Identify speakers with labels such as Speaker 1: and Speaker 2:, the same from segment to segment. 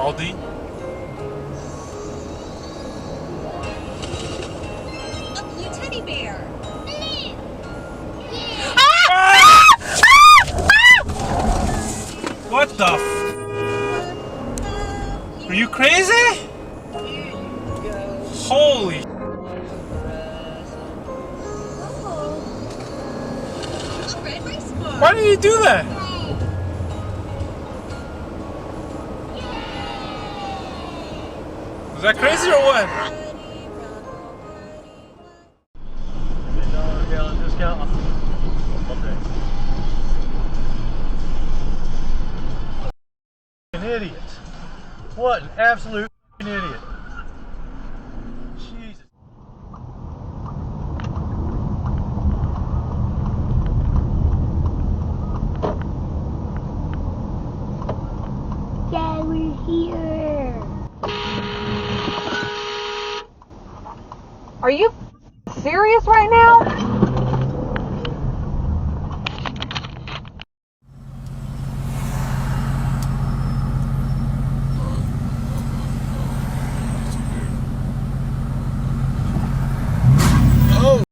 Speaker 1: Audi.
Speaker 2: A blue teddy bear.
Speaker 1: What the f? Are you crazy? Holy. Why did you do that? Was that crazy or what?
Speaker 3: An idiot. What an absolute idiot. Jesus.
Speaker 4: Yeah, we're here.
Speaker 5: Are you serious right now?
Speaker 1: Oh.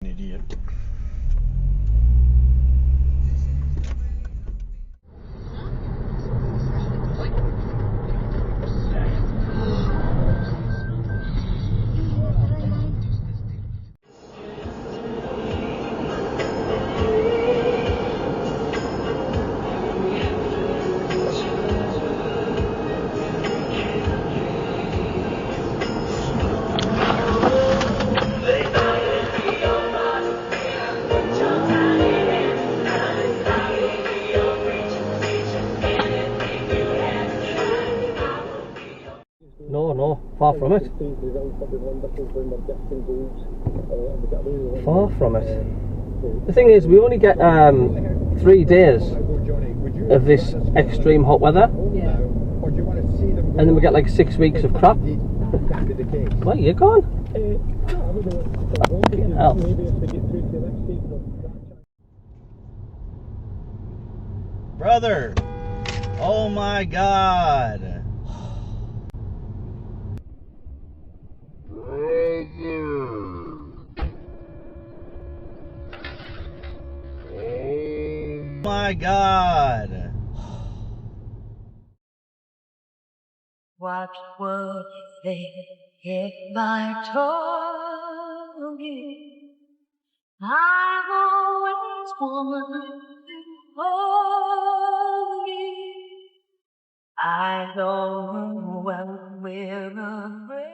Speaker 3: An idiot.
Speaker 6: No, far from it. Far from it. The thing is, we only get 3 days of this extreme hot weather, and then we get like 6 weeks of crap. Where you gone? Fucking hell.
Speaker 7: Brother! Oh my God! Oh my God!
Speaker 8: What would they if I told you I've always wanted to hold you? I don't know when we're afraid.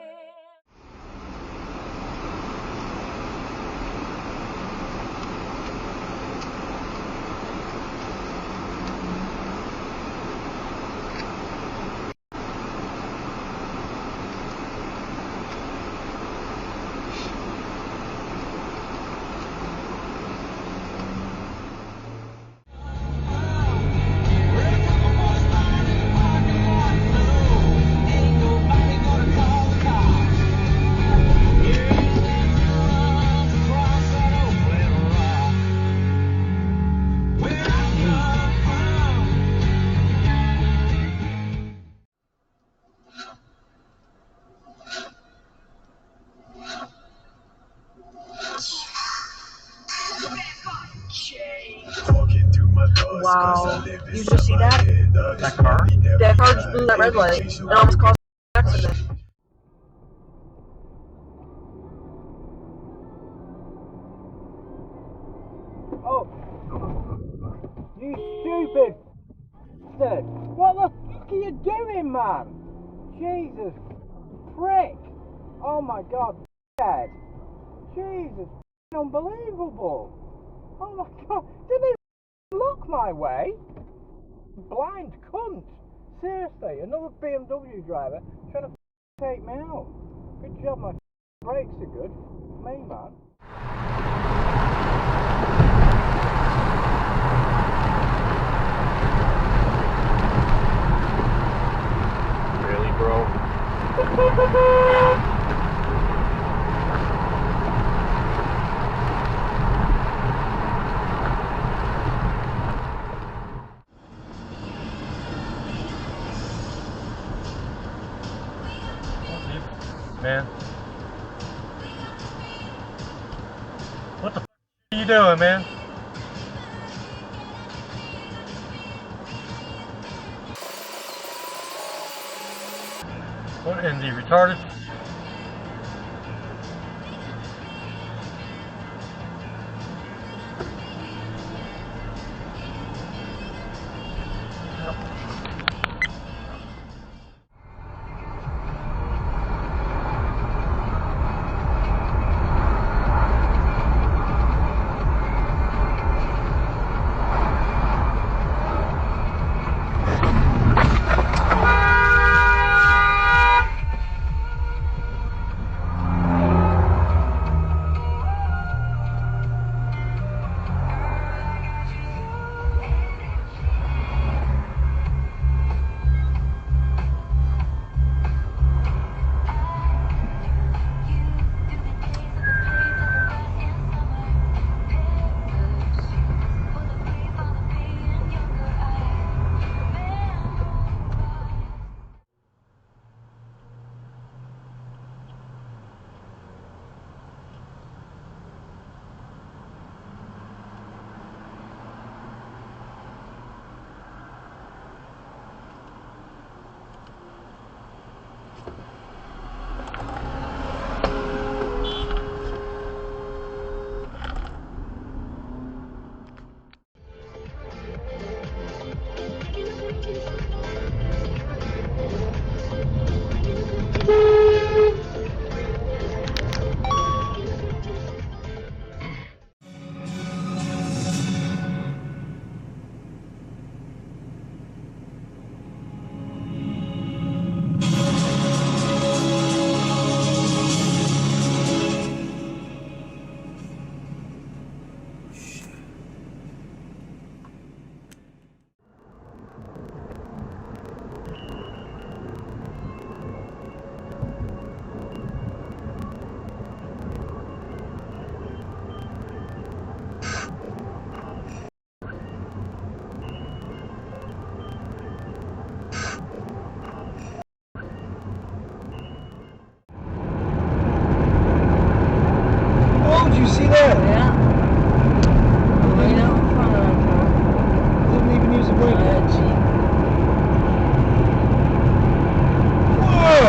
Speaker 5: Wow, you just see that?
Speaker 1: That car?
Speaker 5: That car just blew that red light and almost caused an accident.
Speaker 6: Oh, you stupid bastard! What the fuck are you doing, man? Jesus, prick! Oh my God, Dad! Jesus, unbelievable! Oh my God, didn't even look my way. Blind cunt. Seriously, another BMW driver trying to take me out. Good job, my brakes are good. Me, man.
Speaker 3: Man, what the f are you doing, man? What in the retarded?
Speaker 6: Oh, did you see that?
Speaker 8: Yeah. Right out in front of them.
Speaker 6: Didn't even use a brake.
Speaker 8: Gee.
Speaker 6: Whoa!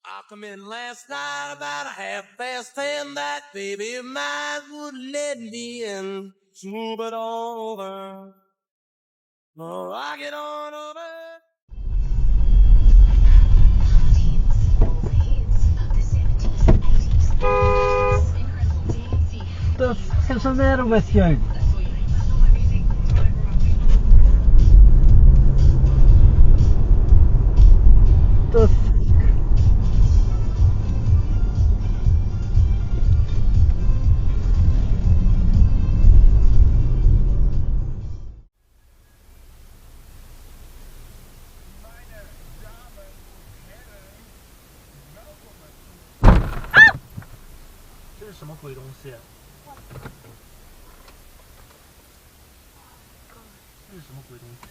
Speaker 9: I come in last night about 10:30. That baby of mine would let me in. Smooth it on over. Oh, I get on over.
Speaker 6: The f is the matter with you? The f这是什么鬼东西啊？这是什么鬼东西？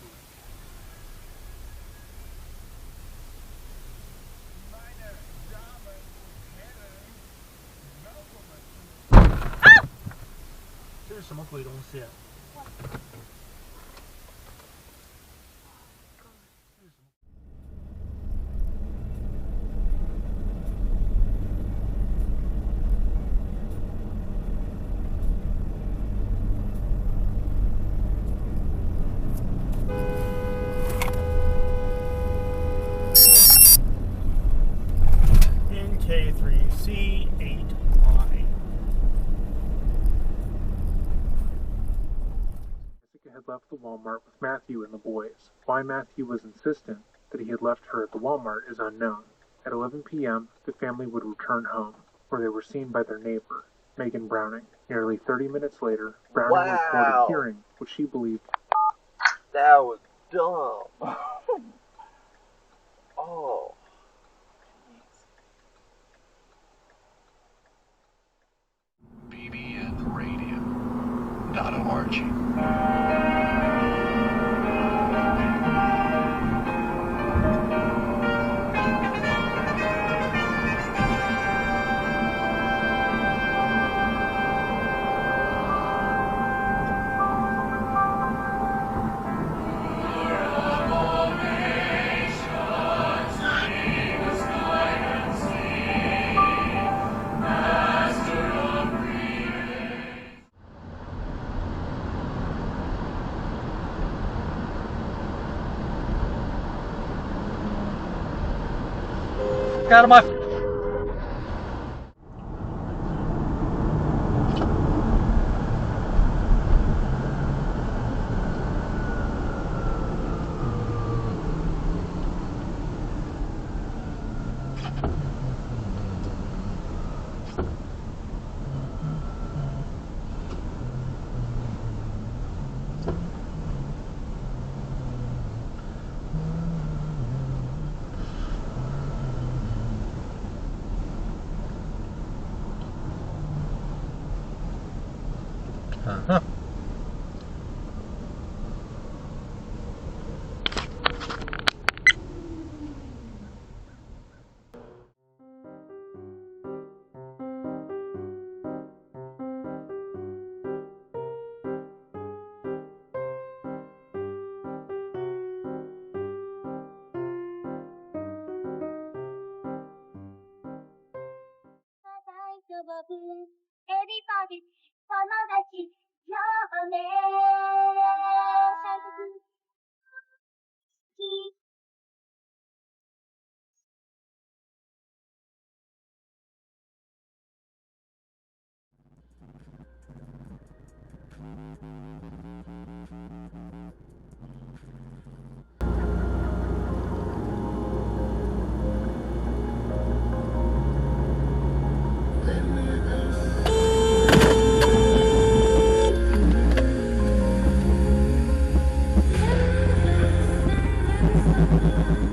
Speaker 6: 这是什么鬼东西啊？NK3C8Y. Jessica had left the Walmart with Matthew and the boys. Why Matthew was insistent that he had left her at the Walmart is unknown. At 11 p.m., the family would return home, where they were seen by their neighbor.
Speaker 10: Megan Browning. Nearly 30 minutes later, Browning reported hearing what she believed.
Speaker 3: That was dumb. Oh.
Speaker 10: BBNradio.org.
Speaker 3: Out of my
Speaker 4: Everybody, 友達、ようね。
Speaker 11: Thank you.